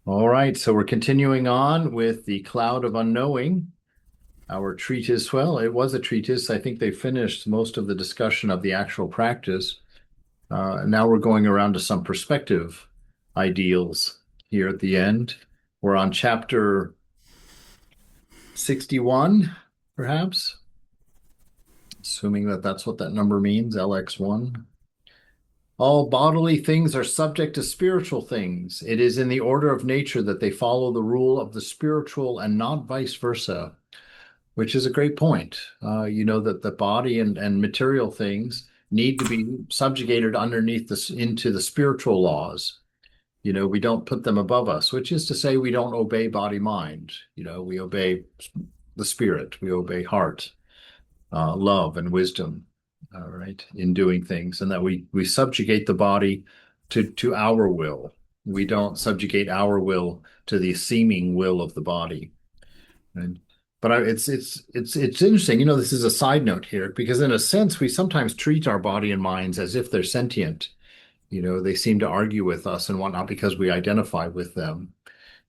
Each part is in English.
All right, so we're continuing on with the Cloud of Unknowing, our treatise. Well, it was a treatise. I think they finished most of the discussion of the actual practice. Now we're going around to some perspective ideals here at the end. We're on chapter 61, perhaps, assuming that that's what that number means, LX1. All bodily things are subject to spiritual things. It is in the order of nature that they follow the rule of the spiritual and not vice versa. Which is a great point. That the body and material things need to be subjugated underneath this into the spiritual laws. We don't put them above us, which is to say we don't obey body mind. We obey the spirit, we obey heart, love and wisdom, all right, in doing things, and that we subjugate the body to our will. We don't subjugate our will to the seeming will of the body. And it's interesting. This is a side note here because in a sense we sometimes treat our body and minds as if they're sentient. They seem to argue with us and whatnot because we identify with them,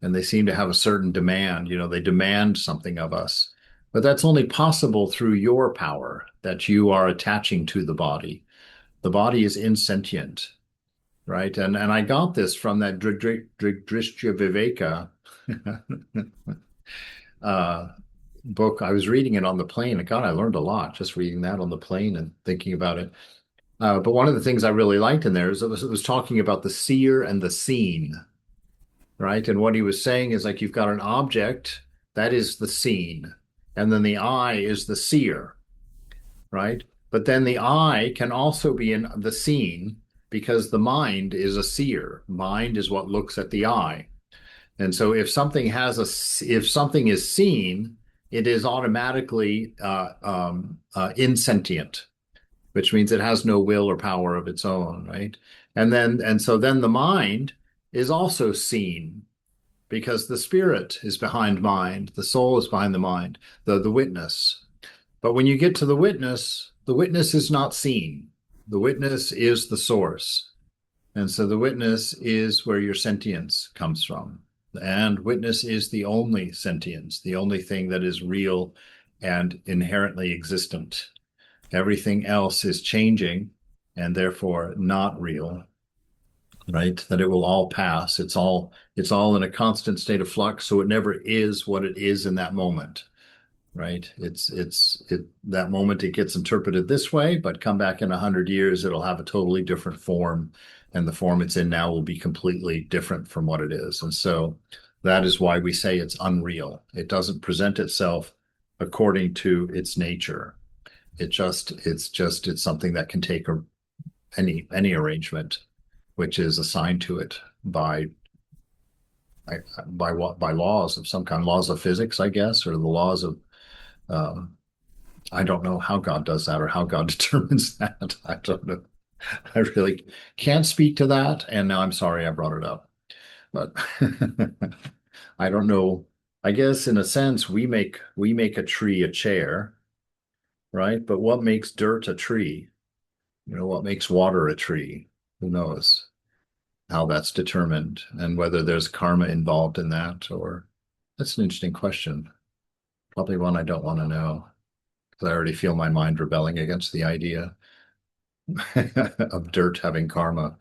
and they seem to have a certain demand. They demand something of us, but that's only possible through your power that you are attaching to the body. The body is insentient, right? And I got this from that Drishya Viveka uh, book. I was reading it on the plane, and God, I learned a lot just reading that on the plane and thinking about it. But one of the things I really liked in there is it was talking about the seer and the seen, right? And what he was saying is like you've got an object that is the seen, and then the eye is the seer, right? But then the eye can also be in the seen because the mind is a seer. Mind is what looks at the eye. And so if something is seen, it is automatically insentient, which means it has no will or power of its own, right? And so then the mind is also seen because the spirit is behind mind, the soul is behind the mind, the witness. But when you get to the witness is not seen. The witness is the source. And so the witness is where your sentience comes from. And witness is the only sentience, the only thing that is real and inherently existent. Everything else is changing and therefore not real, right? That it will all pass. It's all in a constant state of flux, so it never is what it is in that moment, right? It that moment it gets interpreted this way, but come back in 100 years, it'll have a totally different form, and the form it's in now will be completely different from what it is. And so that is why we say it's unreal. It doesn't present itself according to its nature. It's something that can take any arrangement which is assigned to it by laws of some kind, laws of physics, I guess, or the laws of um, I don't know how God does that or how God determines that. I don't know. I really can't speak to that, and now I'm sorry I brought it up. But I don't know. I guess in a sense we make a tree a chair, right? But what makes dirt a tree? What makes water a tree? Who knows how that's determined and whether there's karma involved in that, or that's an interesting question. Probably one I don't want to know because I already feel my mind rebelling against the idea of dirt having karma,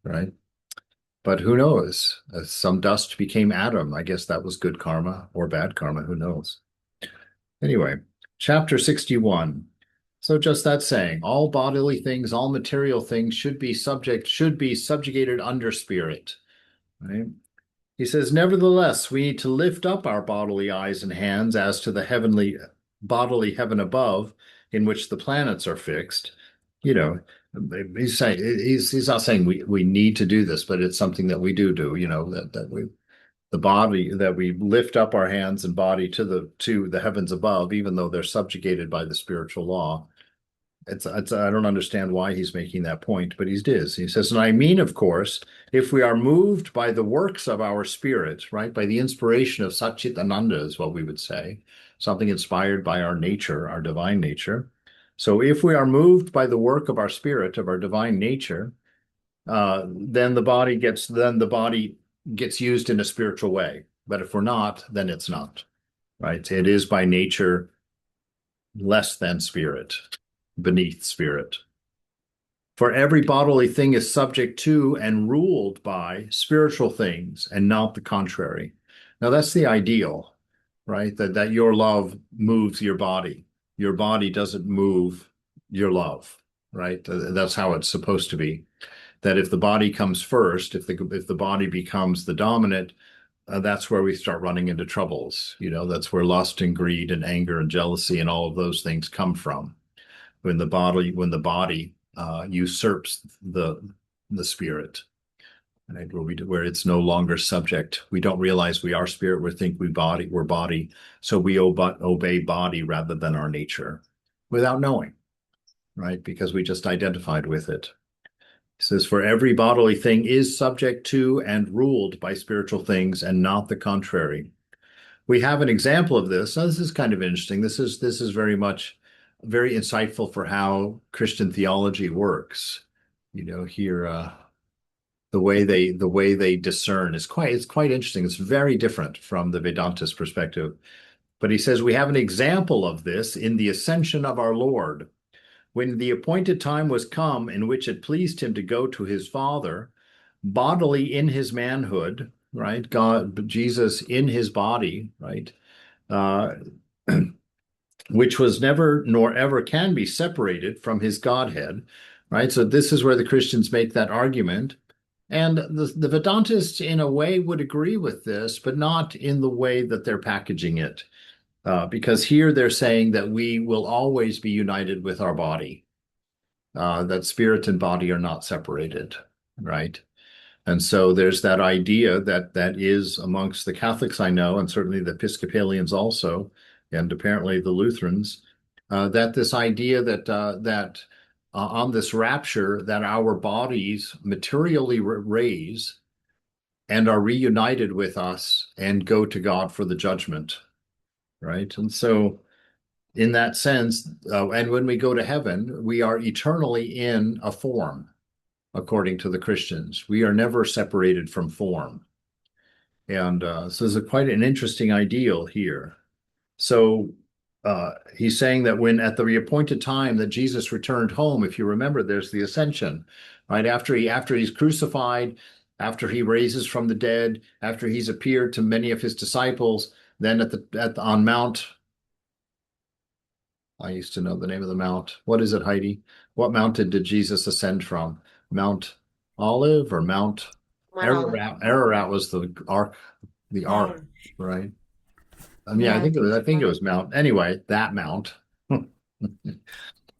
right? But who knows? Some dust became Adam. I guess that was good karma or bad karma. Who knows? Anyway, chapter 61. So just that saying, all bodily things, all material things should be subjugated under spirit. Right? He says, nevertheless, we need to lift up our bodily eyes and hands as to the heavenly bodily heaven above, in which the planets are fixed. You know, he's not saying we need to do this, but it's something that we do, that we the body that we lift up our hands and body to the heavens above, even though they're subjugated by the spiritual law. It's I don't understand why he's making that point, but he is. He says, and I mean, of course, if we are moved by the works of our spirit, right, by the inspiration of Satchit Ananda is what we would say, something inspired by our nature, our divine nature. So if we are moved by the work of our spirit, of our divine nature, then the body gets used in a spiritual way. But if we're not, then it's not, right? It is by nature less than spirit, beneath spirit. For every bodily thing is subject to and ruled by spiritual things and not the contrary. Now that's the ideal, right? That your love moves your body. Your body doesn't move your love, right? That's how it's supposed to be. That if the body comes first, if the body becomes the dominant, that's where we start running into troubles. That's where lust and greed and anger and jealousy and all of those things come from. When the body usurps the spirit, right? Where it's no longer subject. We don't realize we are spirit. We think we're body. So we obey body rather than our nature without knowing, right? Because we just identified with it. It says, for every bodily thing is subject to and ruled by spiritual things and not the contrary. We have an example of this. Now, this is kind of interesting. This is very insightful for how Christian theology works. Here the way they discern it's quite interesting. It's very different from the Vedantist perspective. But he says we have an example of this in the ascension of our Lord. When the appointed time was come in which it pleased him to go to his Father, bodily in his manhood, right? God, Jesus in his body, right? Uh, which was never nor ever can be separated from his Godhead, right? So this is where the Christians make that argument. And the Vedantists, in a way, would agree with this, but not in the way that they're packaging it. Because here they're saying that we will always be united with our body, that spirit and body are not separated, right? And so there's that idea that is amongst the Catholics I know, and certainly the Episcopalians also, and apparently the Lutherans, that this idea that on this rapture that our bodies materially raise and are reunited with us and go to God for the judgment, right? And so in that sense, and when we go to heaven, we are eternally in a form, according to the Christians. We are never separated from form. And so there's quite an interesting ideal here. So he's saying that when at the appointed time that Jesus returned home, if you remember, there's the ascension, right? After he's crucified, after he raises from the dead, after he's appeared to many of his disciples, then on Mount, I used to know the name of the mount. What is it, Heidi? What mountain did Jesus ascend from? Mount Olive or Mount Wow. Ararat? Ararat was the ark, Um, right? Yeah, I yeah, I think it think was. I so. think it was Mount. Anyway, that Mount,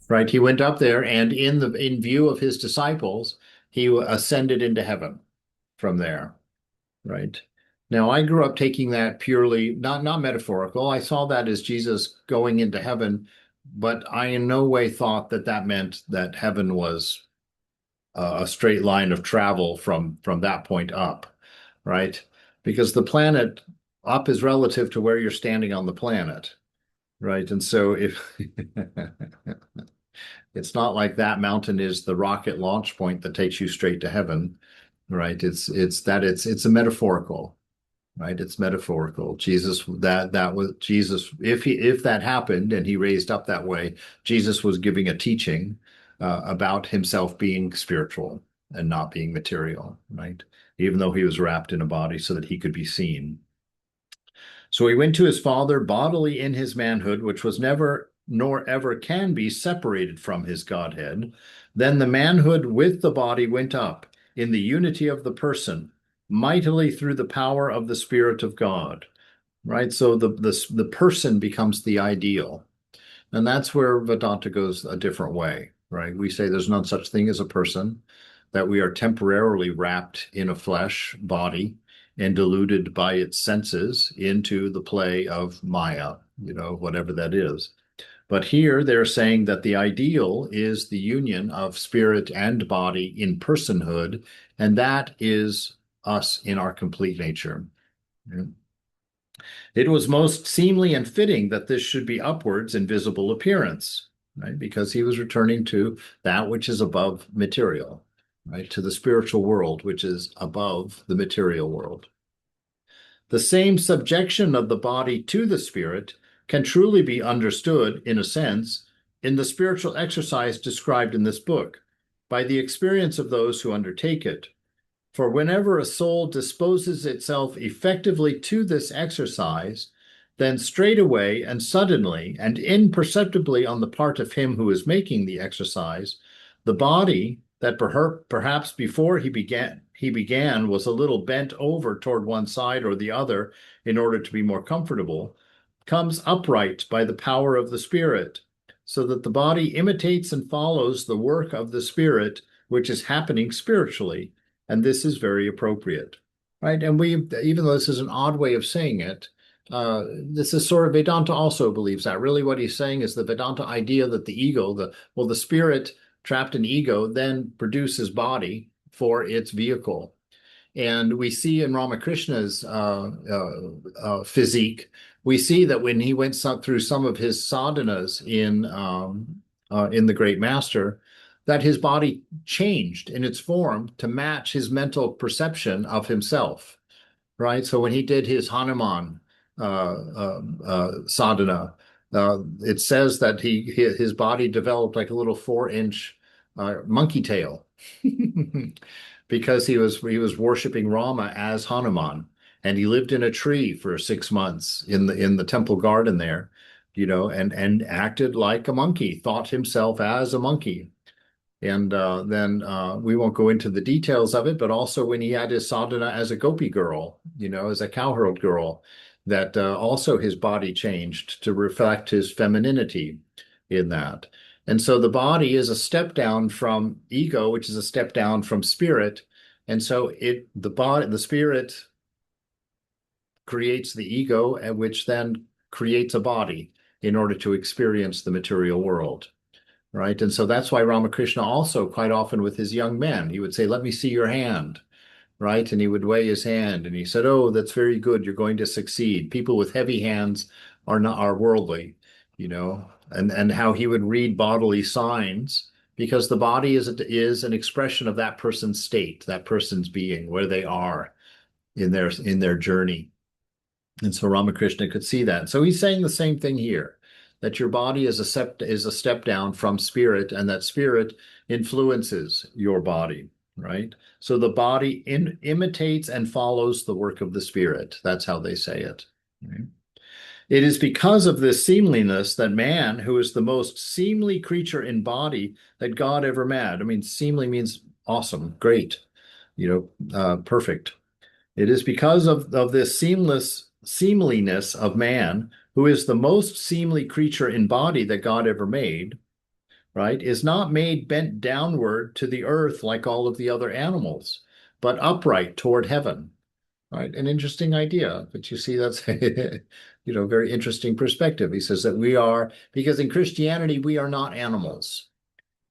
right? He went up there, and in view of his disciples, he ascended into heaven from there, right? Now, I grew up taking that purely not metaphorical. I saw that as Jesus going into heaven, but I in no way thought that meant that heaven was a straight line of travel from that point up, right? Because the planet up is relative to where you're standing on the planet, right? And so if it's not like that mountain is the rocket launch point that takes you straight to heaven, right? It's a metaphorical, right? It's metaphorical. That was Jesus. If that happened and he raised up that way, Jesus was giving a teaching about himself being spiritual and not being material, right? Even though he was wrapped in a body so that he could be seen. So he went to his Father bodily in his manhood, which was never nor ever can be separated from his Godhead. Then the manhood with the body went up in the unity of the person, mightily through the power of the Spirit of God. Right? So the person becomes the ideal. And that's where Vedanta goes a different way, right? We say there's no such thing as a person, that we are temporarily wrapped in a flesh body and deluded by its senses into the play of Maya, whatever that is. But here they're saying that the ideal is the union of spirit and body in personhood, and that is us in our complete nature. It was most seemly and fitting that this should be upwards in visible appearance, right? Because he was returning to that which is above material. right, to the spiritual world, which is above the material world. The same subjection of the body to the spirit can truly be understood, in a sense, in the spiritual exercise described in this book, by the experience of those who undertake it. For whenever a soul disposes itself effectively to this exercise, then straightway and suddenly and imperceptibly on the part of him who is making the exercise, the body that perhaps before he began was a little bent over toward one side or the other in order to be more comfortable, comes upright by the power of the Spirit, so that the body imitates and follows the work of the Spirit, which is happening spiritually. And this is very appropriate, right? And even though this is an odd way of saying it, this is sort of Vedanta also believes that. Really, what he's saying is the Vedanta idea that the ego, the spirit trapped in ego, then produces body for its vehicle. And we see in Ramakrishna's physique, we see that when he went through some of his sadhanas in the Great Master, that his body changed in its form to match his mental perception of himself, right? So when he did his Hanuman sadhana, it says that his body developed like a little 4-inch monkey tail because he was worshiping Rama as Hanuman, and he lived in a tree for 6 months in the temple garden there, and acted like a monkey, thought himself as a monkey. And then we won't go into the details of it, but also when he had his sadhana as a gopi girl, as a cowherd girl, that also his body changed to reflect his femininity in that. And so the body is a step down from ego, which is a step down from spirit. And so the spirit creates the ego, which then creates a body in order to experience the material world. Right. And so that's why Ramakrishna also quite often with his young men, he would say, let me see your hand. Right. And he would weigh his hand and he said, oh, that's very good. You're going to succeed. People with heavy hands are worldly, and how he would read bodily signs because the body is an expression of that person's state, that person's being, where they are in their journey. And so Ramakrishna could see that. So he's saying the same thing here, that your body is a step down from spirit, and that spirit influences your body, right? So the body imitates and follows the work of the spirit. That's how they say it. Right? It is because of this seemliness that man, who is the most seemly creature in body that God ever made. I mean, seemly means awesome, great, perfect. It is because of this seemliness of man, who is the most seemly creature in body that God ever made, right, is not made bent downward to the earth like all of the other animals, but upright toward heaven, right? An interesting idea, but you see, that's very interesting perspective. He says that because in Christianity, we are not animals.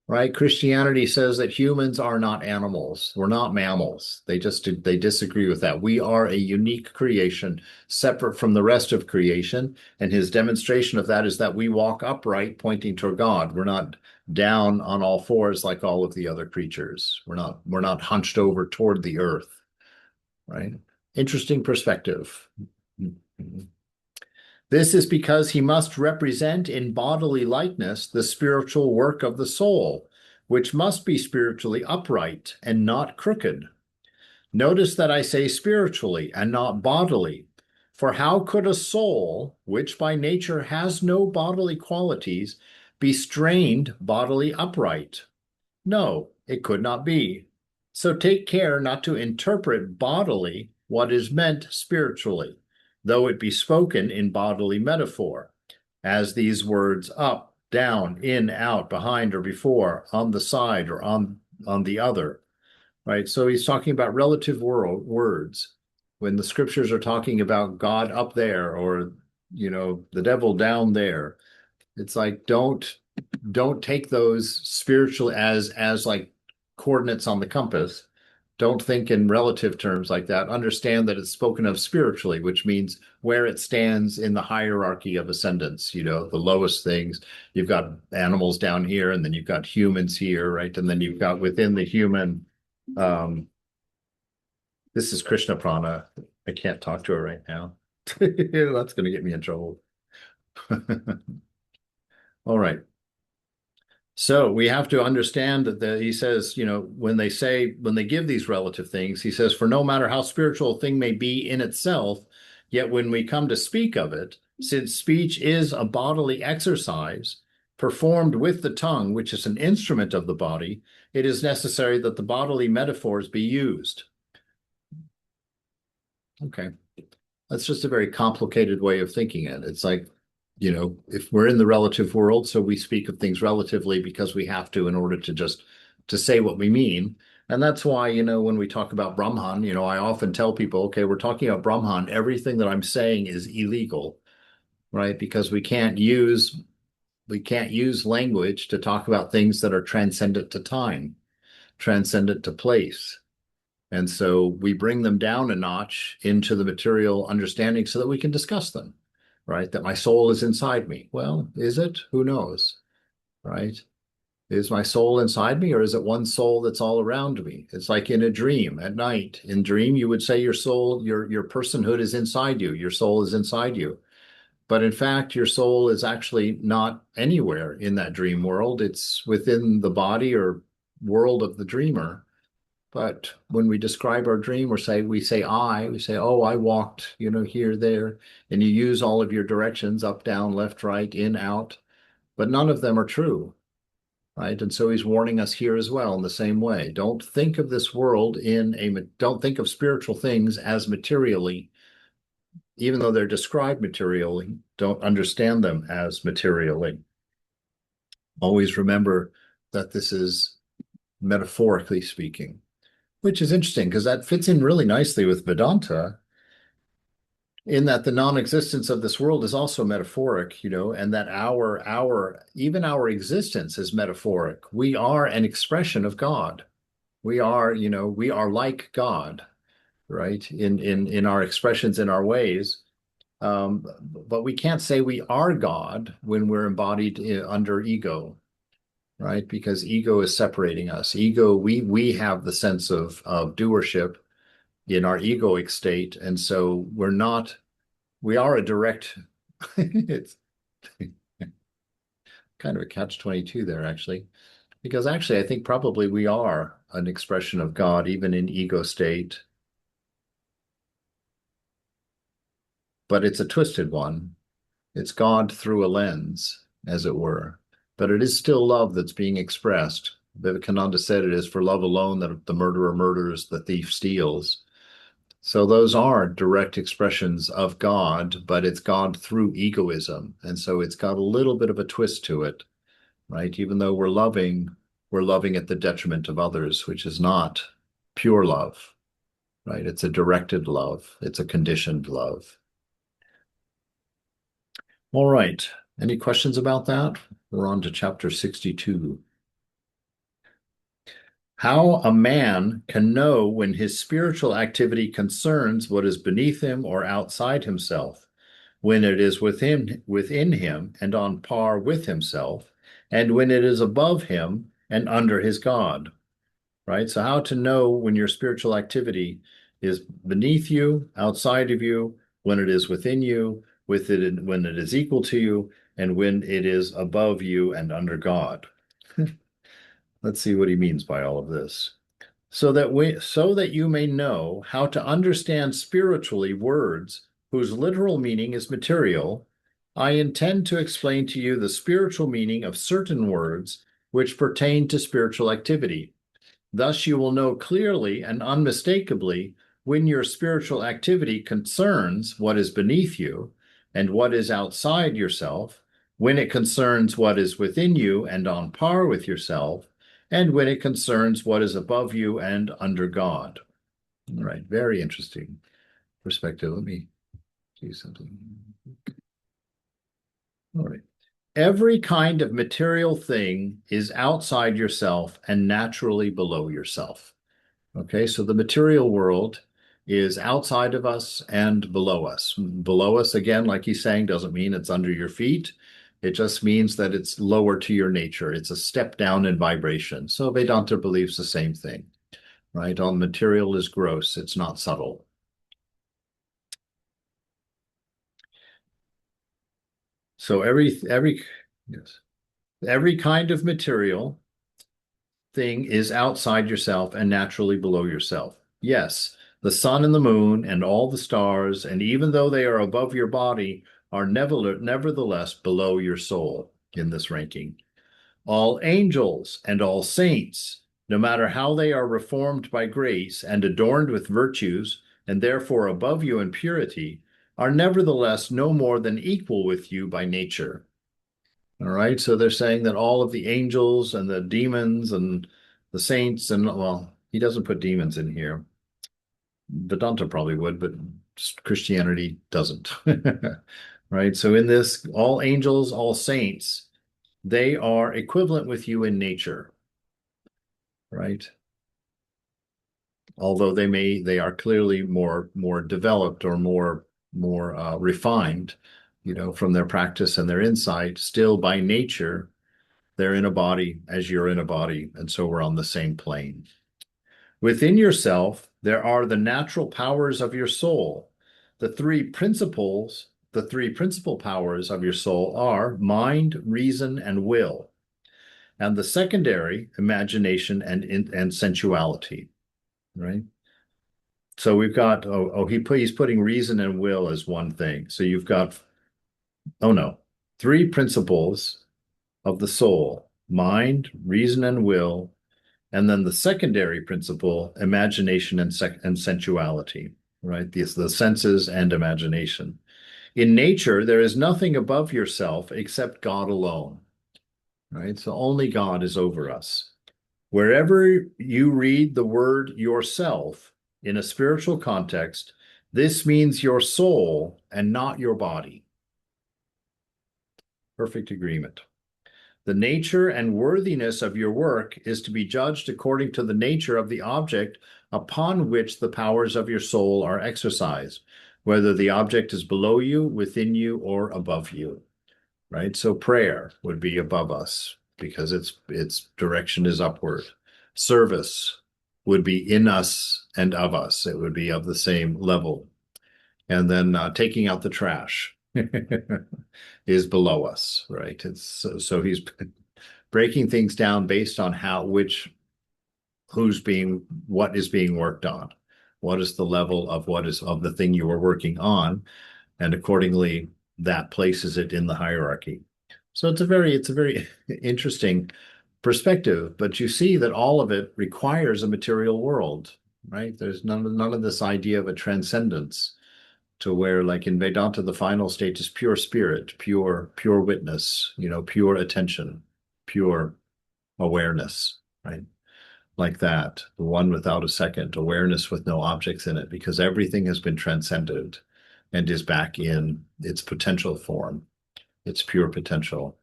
Right? Christianity says that humans are not animals. We're not mammals. They disagree with that. We are a unique creation, separate from the rest of creation. And his demonstration of that is that we walk upright, pointing toward God. We're not down on all fours like all of the other creatures. We're not hunched over toward the earth. Right? Interesting perspective. This is because he must represent in bodily likeness the spiritual work of the soul, which must be spiritually upright and not crooked. Notice that I say spiritually and not bodily, for how could a soul, which by nature has no bodily qualities, be strained bodily upright? No, it could not be. So take care not to interpret bodily what is meant spiritually, though it be spoken in bodily metaphor, as these words up, down, in, out, behind or before, on the side or on the other, right? So he's talking about relative words. When the scriptures are talking about God up there or, the devil down there, it's like, don't take those spiritual as like coordinates on the compass. Don't think in relative terms like that. Understand that it's spoken of spiritually, which means where it stands in the hierarchy of ascendance, the lowest things. You've got animals down here, and then you've got humans here, right? And then you've got within the human, Um, this is Krishna Prana. I can't talk to her right now. That's going to get me in trouble. All right. So we have to understand that he says, when they give these relative things, he says, for no matter how spiritual a thing may be in itself, yet when we come to speak of it, since speech is a bodily exercise performed with the tongue, which is an instrument of the body, it is necessary that the bodily metaphors be used. Okay. That's just a very complicated way of thinking it. It's like, if we're in the relative world, so we speak of things relatively because we have to in order to just to say what we mean. And that's why, when we talk about Brahman, I often tell people, okay, we're talking about Brahman. Everything that I'm saying is illegal, right? Because we can't use language to talk about things that are transcendent to time, transcendent to place. And so we bring them down a notch into the material understanding so that we can discuss them, right? That my soul is inside me. Well, is it? Who knows, right? Is my soul inside me or is it one soul that's all around me? It's like in a dream at night. In dream, you would say your soul, your personhood is inside you. Your soul is inside you. But in fact, your soul is actually not anywhere in that dream world. It's within the body or world of the dreamer. But when we describe our dream or we say, oh, I walked, here, there, and you use all of your directions, up, down, left, right, in, out, but none of them are true, right? And so he's warning us here as well in the same way. Don't think of spiritual things as materially, even though they're described materially, don't understand them as materially. Always remember that this is metaphorically speaking. Which is interesting because that fits in really nicely with Vedanta, in that the non-existence of this world is also metaphoric, and that our existence is metaphoric. We are an expression of God. We are like God, right? In our expressions, in our ways. But we can't say we are God when we're embodied under ego, right? Because ego is separating us. Ego, we have the sense of doership in our egoic state. And so we are a direct, it's kind of a catch-22 there, actually, because actually, I think probably we are an expression of God, even in ego state, but it's a twisted one. It's God through a lens, as it were, but it is still love that's being expressed. Vivekananda said it is for love alone that the murderer murders, the thief steals. So those are direct expressions of God, but it's God through egoism. And so it's got a little bit of a twist to it, right? Even though we're loving at the detriment of others, which is not pure love, right? It's a directed love. It's a conditioned love. All right. Any questions about that? We're on to chapter 62. How a man can know when his spiritual activity concerns what is beneath him or outside himself, when it is within him and on par with himself, and when it is above him and under his God, right? So how to know when your spiritual activity is beneath you, outside of you, when it is within you, when it is equal to you, and when it is above you and under God. Let's see what he means by all of this. So that you may know how to understand spiritually words whose literal meaning is material, I intend to explain to you the spiritual meaning of certain words which pertain to spiritual activity. Thus you will know clearly and unmistakably when your spiritual activity concerns what is beneath you and what is outside yourself, when it concerns what is within you and on par with yourself, and when it concerns what is above you and under God. All right, very interesting perspective. Let me do something. All right. Every kind of material thing is outside yourself and naturally below yourself. Okay, so the material world is outside of us and below us. Below us, again, like he's saying, doesn't mean it's under your feet. It just means that it's lower to your nature. It's a step down in vibration. So Vedanta believes the same thing. right? All material is gross. It's not subtle. So yes, every kind of material thing is outside yourself and naturally below yourself. Yes, the sun and the moon and all the stars, and even though they are above your body, are nevertheless below your soul in this ranking. All angels and all saints, no matter how they are reformed by grace and adorned with virtues, and therefore above you in purity, are nevertheless no more than equal with you by nature. All right, so they're saying that all of the angels and the demons and the saints, and well, he doesn't put demons in here. Vedanta probably would, but Christianity doesn't. Right, so in this, all angels, all saints, they are equivalent with you in nature, right? Although they are clearly more developed or more refined, from their practice and their insight. Still, by nature, they're in a body as you're in a body, and so we're on the same plane. Within yourself, there are the natural powers of your soul. The three principal powers of your soul are mind, reason, and will, and the secondary, imagination and sensuality, right? So we've got he's putting reason and will as one thing. So you've got oh no, three principles of the soul: mind, reason, and will, and then the secondary principle, imagination and sensuality, right? The senses and imagination. In nature, there is nothing above yourself except God alone, right? So only God is over us. Wherever you read the word yourself in a spiritual context, this means your soul and not your body. Perfect agreement. The nature and worthiness of your work is to be judged according to the nature of the object upon which the powers of your soul are exercised, whether the object is below you, within you, or above you, right? So prayer would be above us because its direction is upward. Service would be in us and of us. It would be of the same level. And then taking out the trash is below us, right? It's so he's breaking things down based on what is being worked on. What is the level of what is of the thing you are working on, and accordingly that places it in the hierarchy. So it's a very interesting perspective, but you see that all of it requires a material world, right? There's none of this idea of a transcendence to where, like in Vedanta, the final state is pure spirit, pure witness, pure attention, pure awareness, right? Like that, the one without a second, awareness with no objects in it, because everything has been transcended and is back in its potential form, its pure potential.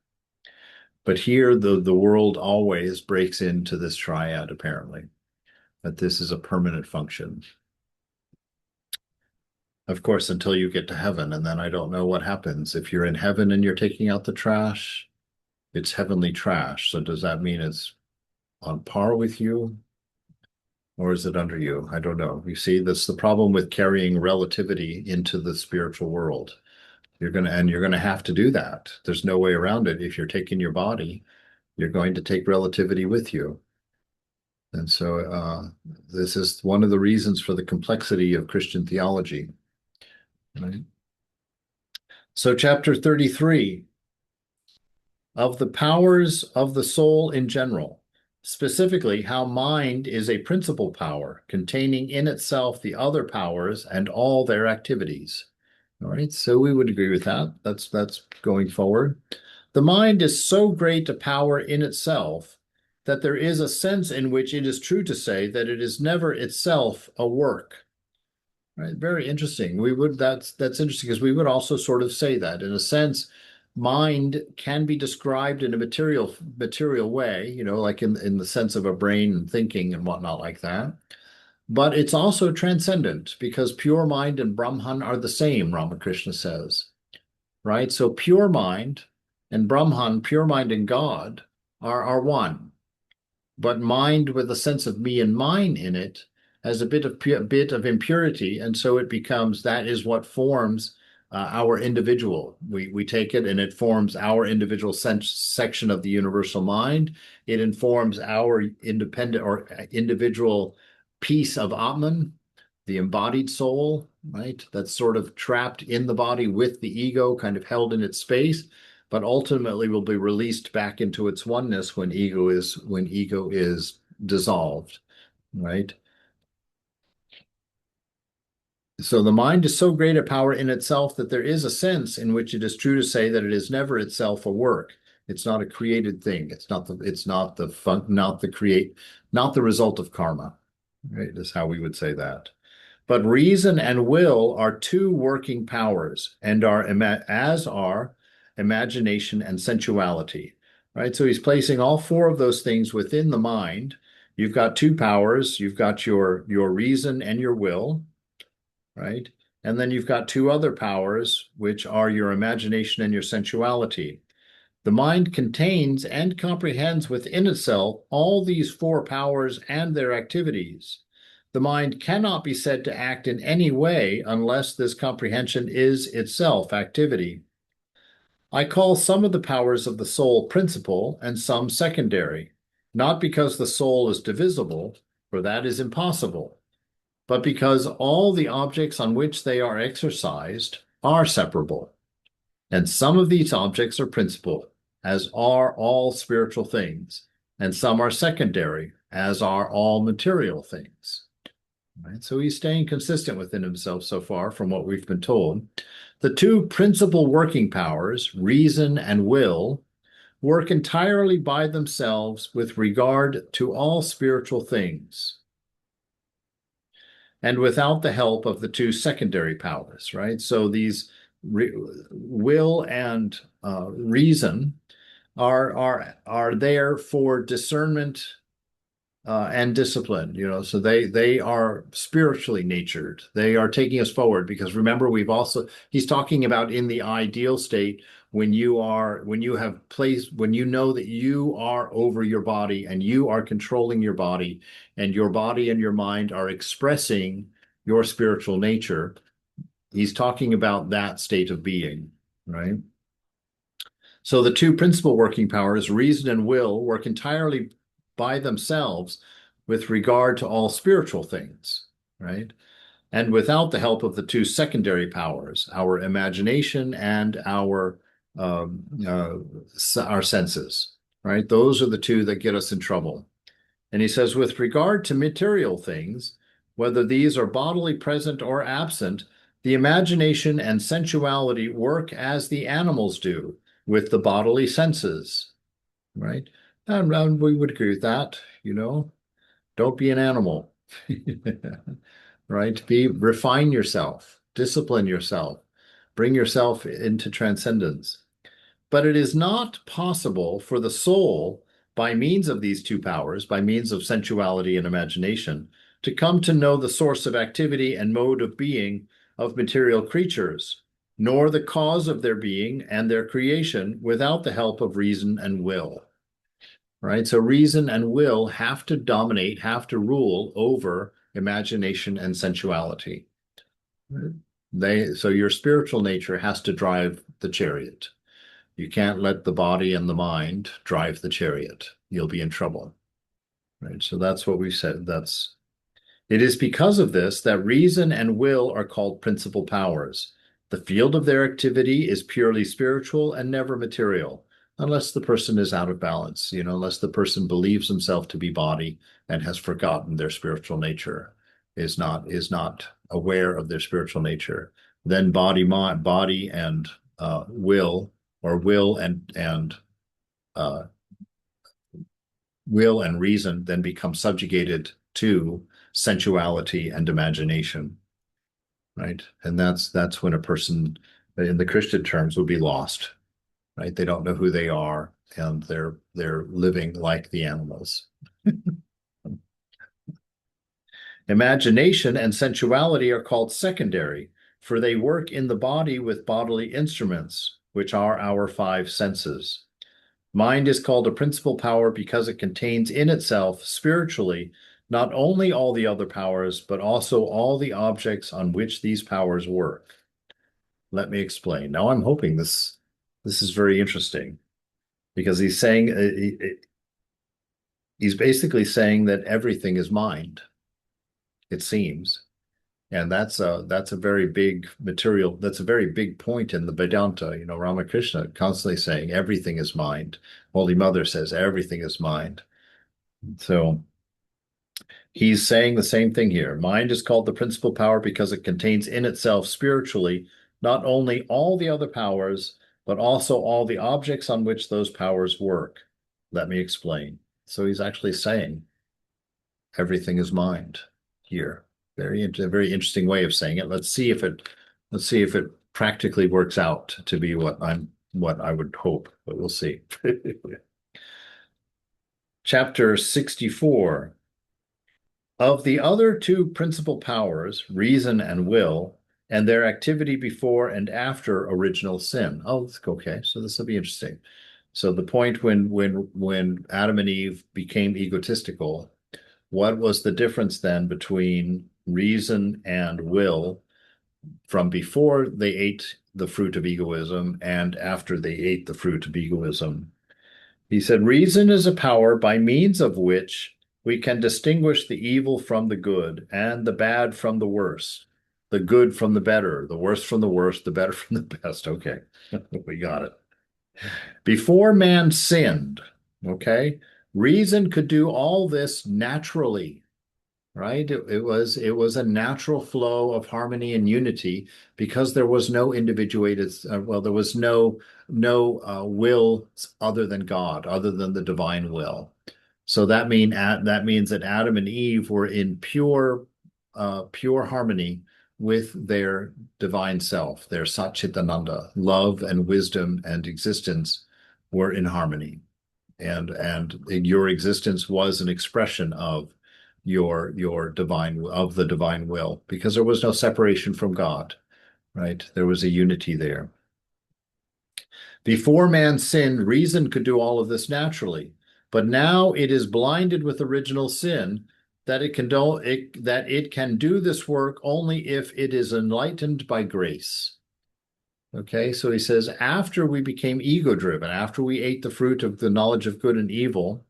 But here, the world always breaks into this triad, apparently, that this is a permanent function. Of course, until you get to heaven, and then I don't know what happens. If you're in heaven and you're taking out the trash, it's heavenly trash. So does that mean it's on par with you? Or is it under you? I don't know. You see, that's the problem with carrying relativity into the spiritual world. You're gonna have to do that. There's no way around it. If you're taking your body, you're going to take relativity with you. And so this is one of the reasons for the complexity of Christian theology. Right? So chapter 33, of the powers of the soul in general, specifically how mind is a principal power containing in itself the other powers and all their activities. All right, so we would agree with that. That's going forward. The mind is so great a power in itself that there is a sense in which it is true to say that it is never itself a work. Right, very interesting. That's interesting because we would also sort of say that in a sense, mind can be described in a material way, like in the sense of a brain and thinking and whatnot like that. But it's also transcendent because pure mind and Brahman are the same, Ramakrishna says, right? So pure mind and Brahman, pure mind and God are one. but mind with a sense of me and mine in it has a bit of impurity, and so it becomes that is what forms our individual. We take it and it forms our individual section of the universal mind. It informs our independent or individual piece of Atman, the embodied soul, right? That's sort of trapped in the body with the ego, kind of held in its space, but ultimately will be released back into its oneness when ego is dissolved, right? So the mind is so great a power in itself that there is a sense in which it is true to say that it is never itself a work. It's not a created thing. Not the result of karma, right? Is how we would say that. But reason and will are two working powers, and as are imagination and sensuality, right? So he's placing all four of those things within the mind. You've got two powers. You've got your reason and your will, right? And then you've got two other powers, which are your imagination and your sensuality. The mind contains and comprehends within itself all these four powers and their activities. The mind cannot be said to act in any way unless this comprehension is itself activity. I call some of the powers of the soul principal and some secondary, not because the soul is divisible, for that is impossible, but because all the objects on which they are exercised are separable. And some of these objects are principal, as are all spiritual things, and some are secondary, as are all material things. Right? So he's staying consistent within himself so far from what we've been told. The two principal working powers, reason and will, work entirely by themselves with regard to all spiritual things, and without the help of the two secondary powers, right? So these will and reason are there for discernment and discipline, so they are spiritually natured. They are taking us forward because remember, he's talking about in the ideal state when you know that you are over your body and you are controlling your body and your mind are expressing your spiritual nature. He's talking about that state of being, right? So the two principal working powers, reason and will, work entirely by themselves with regard to all spiritual things, right? And without the help of the two secondary powers, our imagination and um, uh, our senses, right? Those are the two that get us in trouble. And he says, with regard to material things, whether these are bodily present or absent, the imagination and sensuality work as the animals do with the bodily senses, right? And we would agree with that, Don't be an animal, right? Refine yourself, discipline yourself, bring yourself into transcendence. But it is not possible for the soul, by means of these two powers, by means of sensuality and imagination, to come to know the source of activity and mode of being of material creatures, nor the cause of their being and their creation without the help of reason and will. Right? So reason and will have to dominate, have to rule over imagination and sensuality. So your spiritual nature has to drive the chariot. You can't let the body and the mind drive the chariot. You'll be in trouble. Right? So that's what we said. It is because of this that reason and will are called principal powers. The field of their activity is purely spiritual and never material, unless the person is out of balance, unless the person believes himself to be body and has forgotten their spiritual nature, is not aware of their spiritual nature. Then body and will, or uh, will and reason then become subjugated to sensuality and imagination, right? And that's when a person, in the Christian terms, would be lost, right? They don't know who they are, and they're living like the animals. Imagination and sensuality are called secondary, for they work in the body with bodily instruments, which are our five senses. Mind is called a principal power because it contains in itself, spiritually, not only all the other powers, but also all the objects on which these powers work. Let me explain. Now, I'm hoping this is very interesting because he's saying he's basically saying that everything is mind, it seems. And that's a very big material. That's a very big point in the Vedanta. Ramakrishna constantly saying everything is mind. Holy Mother says everything is mind. So he's saying the same thing here. Mind is called the principal power because it contains in itself spiritually not only all the other powers, but also all the objects on which those powers work. Let me explain. So he's actually saying everything is mind here. A very interesting way of saying it. Let's see if it practically works out to be what I would hope, but we'll see. Chapter 64. Of the other two principal powers, reason and will, and their activity before and after original sin. Oh, okay. So this will be interesting. So the point when Adam and Eve became egotistical, what was the difference then between reason and will from before they ate the fruit of egoism and after they ate the fruit of egoism? He said, reason is a power by means of which we can distinguish the evil from the good and the bad from the worse, the good from the better, the worse from the worst, the better from the best. Okay, we got it. Before man sinned, okay, reason could do all this naturally, right? It was a natural flow of harmony and unity because there was no individuated, there was no will other than God, other than the divine will. So that means that Adam and Eve were in pure harmony with their divine self, their Satchitananda, love and wisdom and existence were in harmony, and your existence was an expression of your the divine will because there was no separation from God, right? There was a unity there. Before man sinned, reason could do all of this naturally, but now it is blinded with original sin that it can do this work only if it is enlightened by grace. Okay, so he says after we became ego driven, after we ate the fruit of the knowledge of good and evil,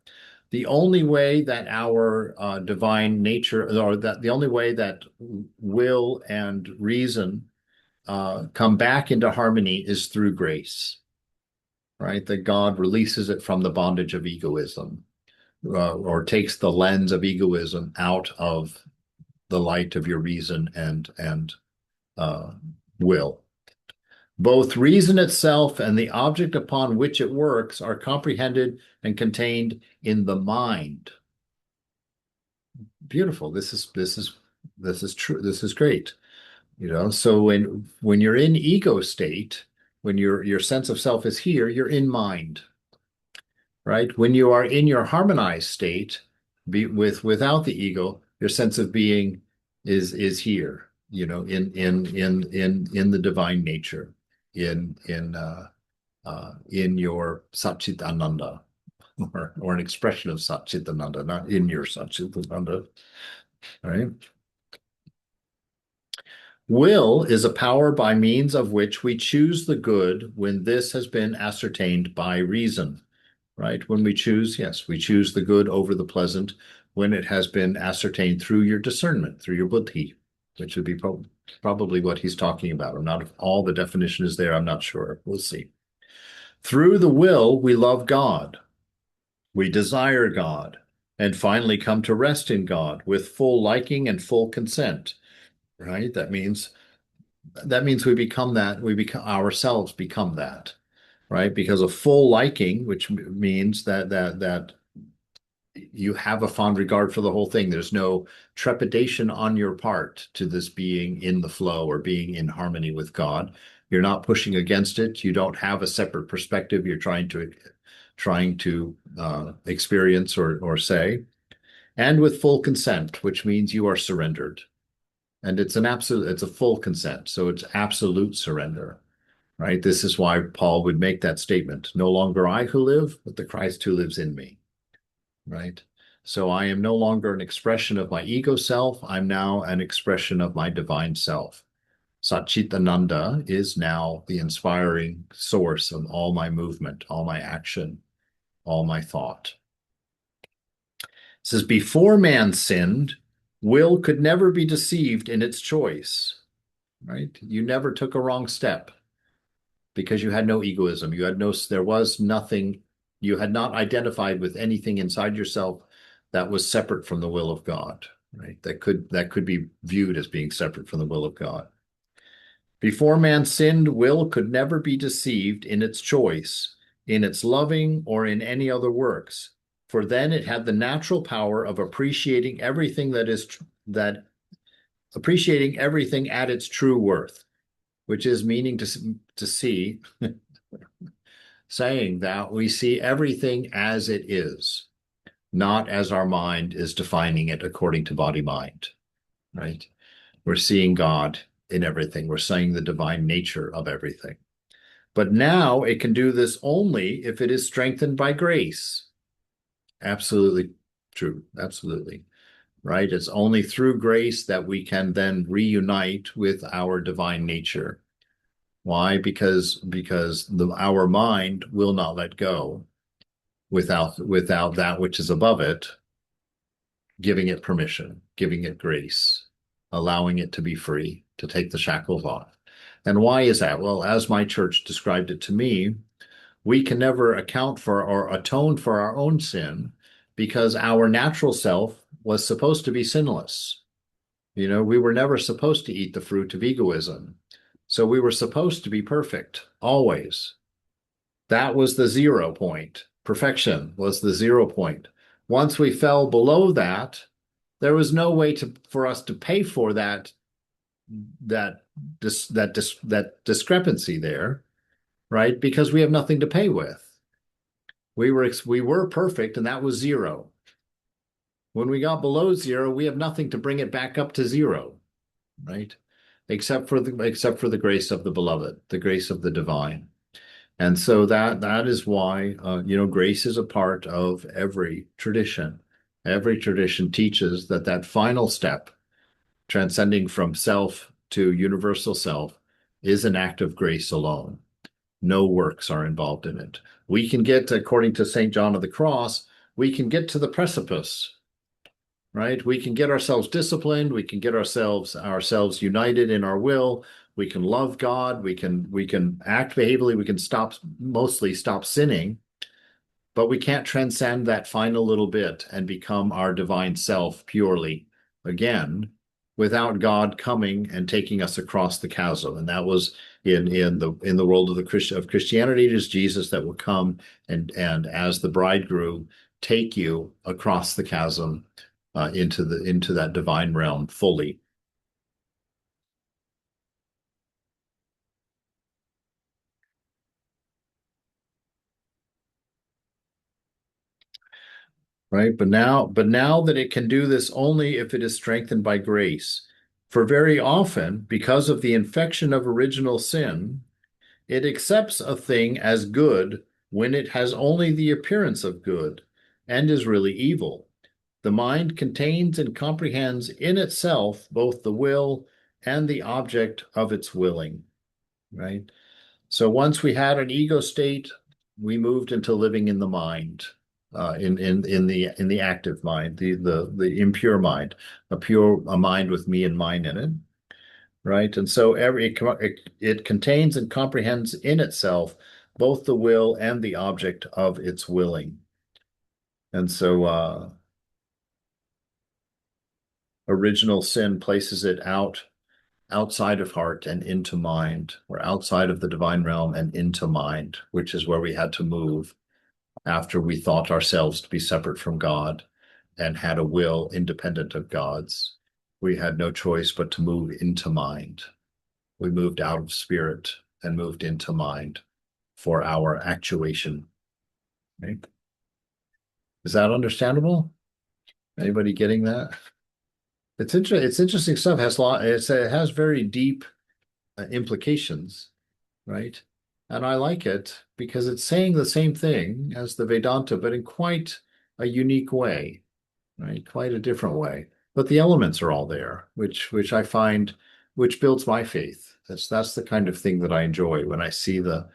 the only way that our divine nature, or that the only way that will and reason come back into harmony is through grace, right? That God releases it from the bondage of egoism, or takes the lens of egoism out of the light of your reason and will. Both reason itself and the object upon which it works are comprehended and contained in the mind. Beautiful. This is true. This is great. So when you're in ego state, when your sense of self is here, you're in mind, right? When you are in your harmonized state, without the ego, your sense of being is here, in the divine nature, in your Satchit Ananda, or an expression of Satchit Ananda, not in your Satchit Ananda, right? Will is a power by means of which we choose the good when this has been ascertained by reason, right? When we choose, yes, we choose the good over the pleasant when it has been ascertained through your discernment, through your buddhi, which would be probably what he's talking about. I'm not, if all the definition is there, I'm not sure. We'll see. Through the will, we love God. We desire God, and finally come to rest in God with full liking and full consent, right? That means we become that, we become ourselves become that, right? Because of full liking, which means that you have a fond regard for the whole thing. There's no trepidation on your part to this being in the flow or being in harmony with God. You're not pushing against it. You don't have a separate perspective you're trying to experience or say, and with full consent, which means you are surrendered. And it's a full consent, so it's absolute surrender. right? This is why Paul would make that statement. No longer I who live, but the Christ who lives in me, right? So I am no longer an expression of my ego self. I'm now an expression of my divine self. Satchitananda is now the inspiring source of all my movement, all my action, all my thought. It says, before man sinned, will could never be deceived in its choice, right? You never took a wrong step because you had no egoism. You had no, there was nothing, you had not identified with anything inside yourself that was separate from the will of God, right? That could be viewed as being separate from the will of God. Before man sinned, will could never be deceived in its choice, in its loving, or in any other works. For then it had the natural power of appreciating everything that appreciating everything at its true worth, which is meaning to see, saying that we see everything as it is, not as our mind is defining it according to body mind, right? We're seeing God in everything. We're seeing the divine nature of everything. But now it can do this only if it is strengthened by grace. Absolutely true. Absolutely. Right? It's only through grace that we can then reunite with our divine nature. Why? Because our mind will not let go without that which is above it, giving it permission, giving it grace, allowing it to be free, to take the shackles off. And why is that? Well, as my church described it to me, we can never account for or atone for our own sin because our natural self was supposed to be sinless. You know, we were never supposed to eat the fruit of egoism. So we were supposed to be perfect, always. That was the 0 point. Perfection was the 0 point. Once we fell below that, there was no way for us to pay for that that discrepancy there, right? Because we have nothing to pay with. We were perfect, and that was 0. When we got below 0, we have nothing to bring it back up to 0, right? Except for the grace of the beloved, the grace of the divine. And so that is why grace is a part of every tradition. Every tradition teaches that final step, transcending from self to universal self, is an act of grace alone. No works are involved in it. We can get, according to St. John of the Cross, we can get to the precipice, right? We can get ourselves disciplined. We can get ourselves united in our will. We can love God. We can act behaviorally. We can mostly stop sinning, but we can't transcend that final little bit and become our divine self purely again without God coming and taking us across the chasm. And that was in the world of Christianity, it is Jesus that will come and as the bridegroom take you across the chasm into that divine realm fully. Right? But now that it can do this only if it is strengthened by grace. For very often, because of the infection of original sin, it accepts a thing as good when it has only the appearance of good and is really evil. The mind contains and comprehends in itself both the will and the object of its willing, right? So once we had an ego state, we moved into living in the mind, in the active mind, the impure mind, a mind with me and mine in it, right? And so it contains and comprehends in itself both the will and the object of its willing. And so original sin places it outside of heart and into mind, or outside of the divine realm and into mind, which is where we had to move after we thought ourselves to be separate from God and had a will independent of God's. We had no choice but to move into mind. We moved out of spirit and moved into mind for our actuation. Right? Is that understandable? Anybody getting that? It's interesting stuff. It has very deep implications, right? And I like it because it's saying the same thing as the Vedanta, but in quite a unique way, right? Quite a different way. But the elements are all there, which I find which builds my faith. That's the kind of thing that I enjoy when I see the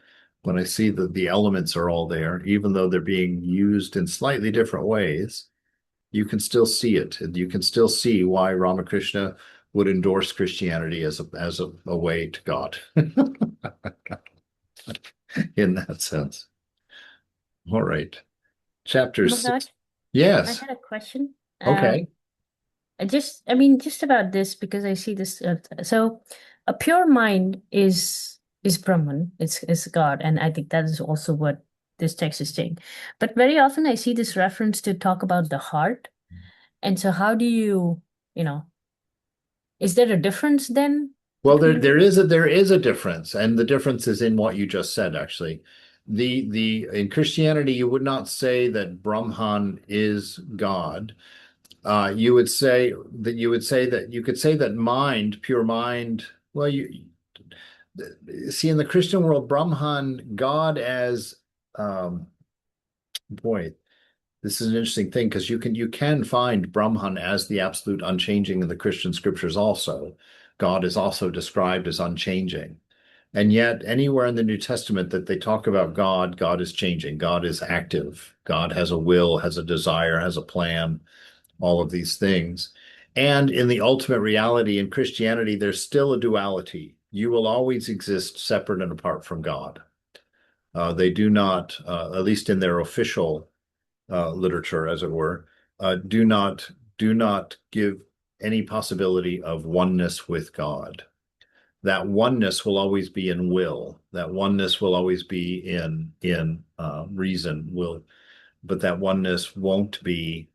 elements are all there, even though they're being used in slightly different ways, you can still see it. And you can still see why Ramakrishna would endorse Christianity as a way to God in that sense. All right. Chapter Maharaj, six. I Yes. had a question. Okay. Just about this because I see this. So, a pure mind is Brahman, it's God, and I think that is also what this text is saying. But very often I see this reference to talk about the heart, and so how do you, you know, is there a difference then Well, there between? there is a difference, and the difference is in what you just said, actually. The in Christianity, you would not say that Brahman is God. You could say that mind, pure mind. Well, you see in the Christian world, Brahman, God as boy, this is an interesting thing because you can find Brahman as the absolute unchanging in the Christian scriptures also. God is also described as unchanging. And yet, anywhere in the New Testament that they talk about God, God is changing. God is active. God has a will, has a desire, has a plan, all of these things. And in the ultimate reality in Christianity, there's still a duality. You will always exist separate and apart from God. They do not, at least in their official literature, as it were, do not give any possibility of oneness with God. That oneness will always be in will. That oneness will always be in reason. But that oneness won't be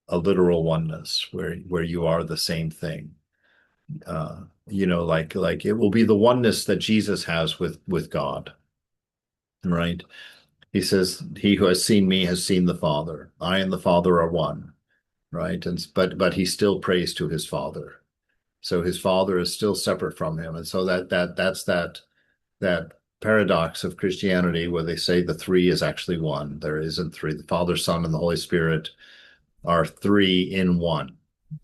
a literal oneness where you are the same thing. Like it will be the oneness that Jesus has with God, right? He says, "He who has seen me has seen the Father. I and the Father are one." Right? And but he still prays to his Father. So his Father is still separate from him, and so that's that paradox of Christianity where they say the three is actually one. There isn't three. The Father, Son, and the Holy Spirit are three in one.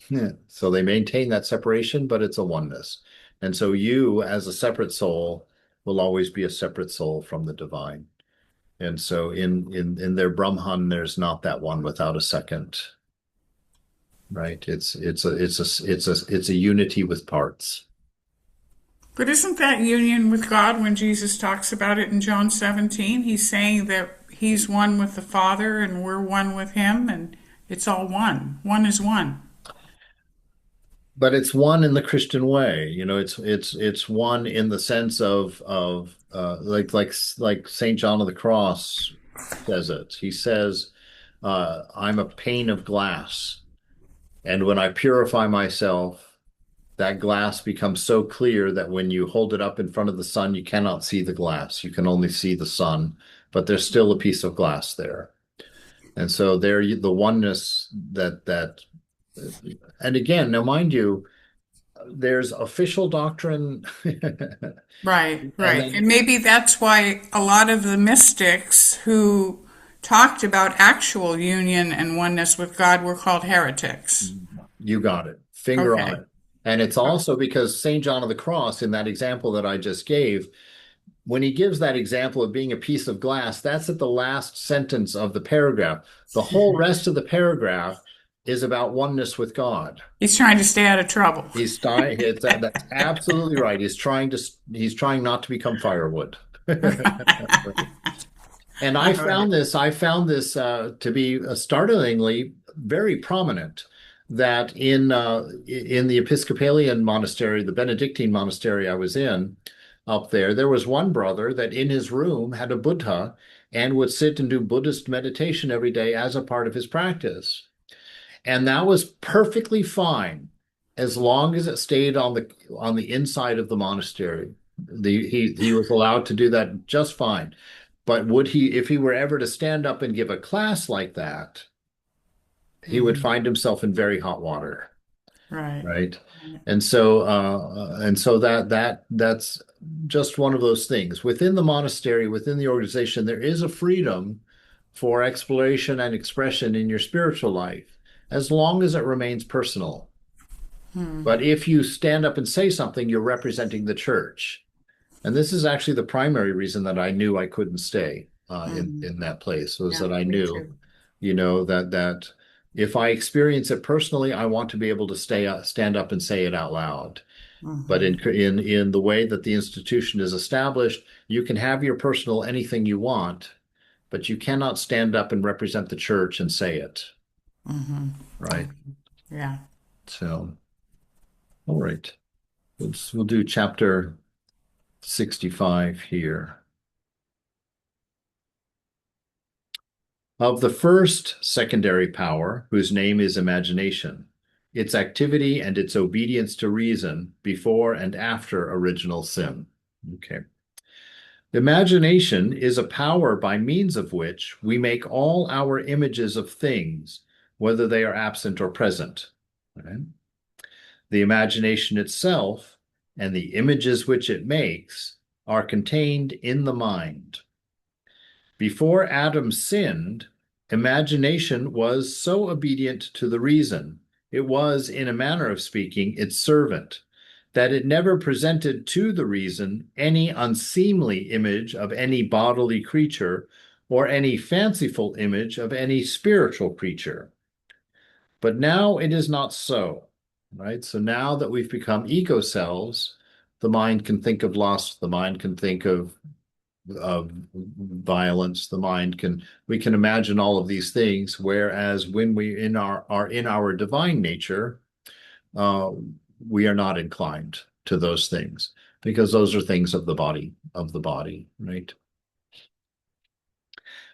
Yeah. So they maintain that separation, but it's a oneness. And so you, as a separate soul, will always be a separate soul from the divine. And so in their Brahman, there's not that one without a second, right? It's a unity with parts. But isn't that union with God when Jesus talks about it in John 17? He's saying that he's one with the Father and we're one with him and it's all one. One is one. But it's one in the Christian way. It's one in the sense of like Saint John of the Cross says it. He says, "I'm a pane of glass, and when I purify myself, that glass becomes so clear that when you hold it up in front of the sun, you cannot see the glass. You can only see the sun, but there's still a piece of glass there." And so there, the oneness that, and again, now mind you, there's official doctrine, Right, and right. then And maybe that's why a lot of the mystics who talked about actual union and oneness with God were called heretics. you got it, finger on Okay. it. And it's also because St. John of the Cross, in that example that I just gave, when he gives that example of being a piece of glass, that's at the last sentence of the paragraph. The whole rest of the paragraph is about oneness with God. He's trying to stay out of trouble. That's absolutely right. He's trying not to become firewood. Right. And I All right. found this to be startlingly very prominent that in the Episcopalian monastery, the Benedictine monastery I was in up there was one brother that in his room had a Buddha and would sit and do Buddhist meditation every day as a part of his practice. And that was perfectly fine as long as it stayed on the inside of the monastery. He was allowed to do that just fine. But would he, if he were ever to stand up and give a class like that, he would Mhm. find himself in very hot water Right. right? And so that's just one of those things. Within the monastery, within the organization, there is a freedom for exploration and expression in your spiritual life, as long as it remains personal. But if you stand up and say something, you're representing the church. And this is actually the primary reason that I knew I couldn't stay in that place, was Yeah, that I me knew, too. that if I experience it personally, I want to be able to stand up and say it out loud. But in the way that the institution is established, you can have your personal anything you want, but you cannot stand up and represent the church and say it, right? Yeah. So, all right, we'll do chapter 65 here. Of the first secondary power, whose name is imagination, its activity and its obedience to reason before and after original sin. Okay. Imagination is a power by means of which we make all our images of things, whether they are absent or present. Okay. The imagination itself and the images which it makes are contained in the mind. Before Adam sinned, imagination was so obedient to the reason, it was, in a manner of speaking, its servant, that it never presented to the reason any unseemly image of any bodily creature or any fanciful image of any spiritual creature. But now it is not so, right? So now that we've become ego selves, the mind can think of lust, the mind can think of violence, the mind can we can imagine all of these things, whereas when we are in our divine nature, uh, we are not inclined to those things, because those are things of the body, right?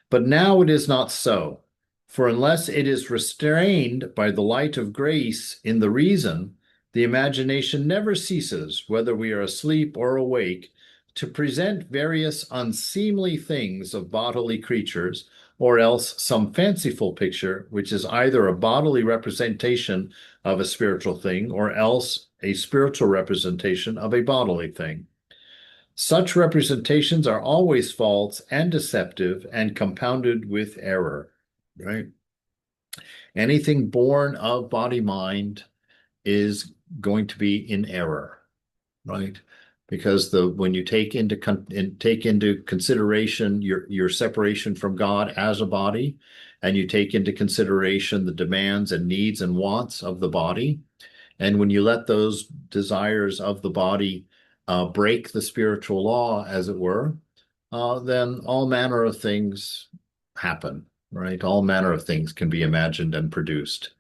But now it is not so. For unless it is restrained by the light of grace in the reason, the imagination never ceases, whether we are asleep or awake, to present various unseemly things of bodily creatures, or else some fanciful picture, which is either a bodily representation of a spiritual thing, or else a spiritual representation of a bodily thing. Such representations are always false and deceptive and compounded with error, right? Anything born of body mind is going to be in error, right? Because when you take into consideration your separation from God as a body, and you take into consideration the demands and needs and wants of the body, and when you let those desires of the body break the spiritual law, as it were, then all manner of things happen, right? All manner of things can be imagined and produced.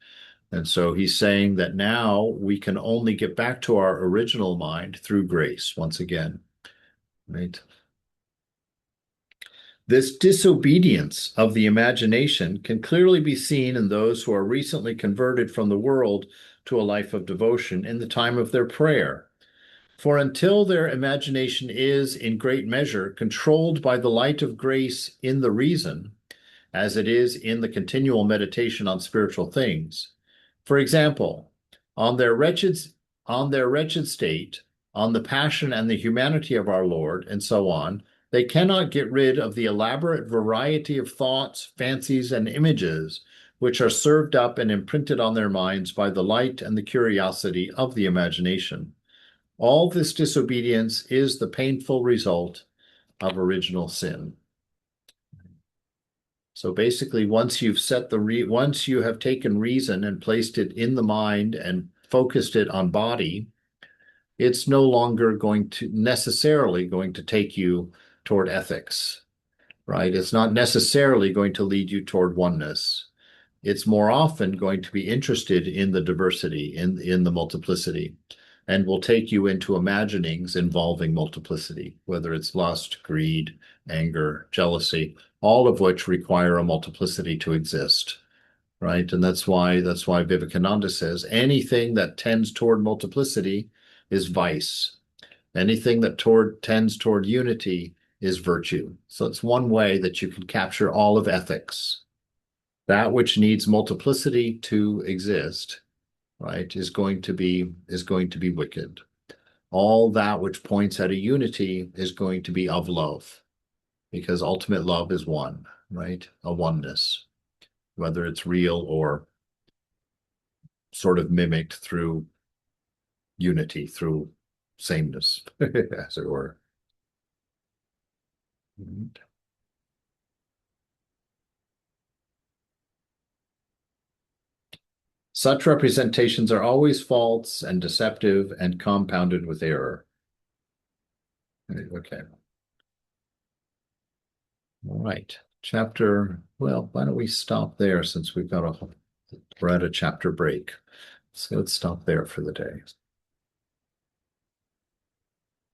And so he's saying that now we can only get back to our original mind through grace once again, right? This disobedience of the imagination can clearly be seen in those who are recently converted from the world to a life of devotion in the time of their prayer. For until their imagination is, in great measure, controlled by the light of grace in the reason, as it is in the continual meditation on spiritual things, for example, on their wretched, on their wretched state, on the passion and the humanity of our Lord, and so on, they cannot get rid of the elaborate variety of thoughts, fancies, and images which are served up and imprinted on their minds by the light and the curiosity of the imagination. All this disobedience is the painful result of original sin. So basically, once you have taken reason and placed it in the mind and focused it on body, it's no longer necessarily going to take you toward ethics, right? It's not necessarily going to lead you toward oneness. It's more often going to be interested in the diversity, in the multiplicity, and will take you into imaginings involving multiplicity, whether it's lust, greed, anger, jealousy, all of which require a multiplicity to exist, right? And that's why Vivekananda says anything that tends toward multiplicity is vice. Anything that tends toward unity is virtue. So it's one way that you can capture all of ethics. That which needs multiplicity to exist right, is going to be wicked. All that which points at a unity is going to be of love, because ultimate love is one, right? A oneness, whether it's real or sort of mimicked through unity, through sameness, as it were. Such representations are always false and deceptive and compounded with error. Okay. All right. Well, why don't we stop there since we're at a chapter break. So let's stop there for the day.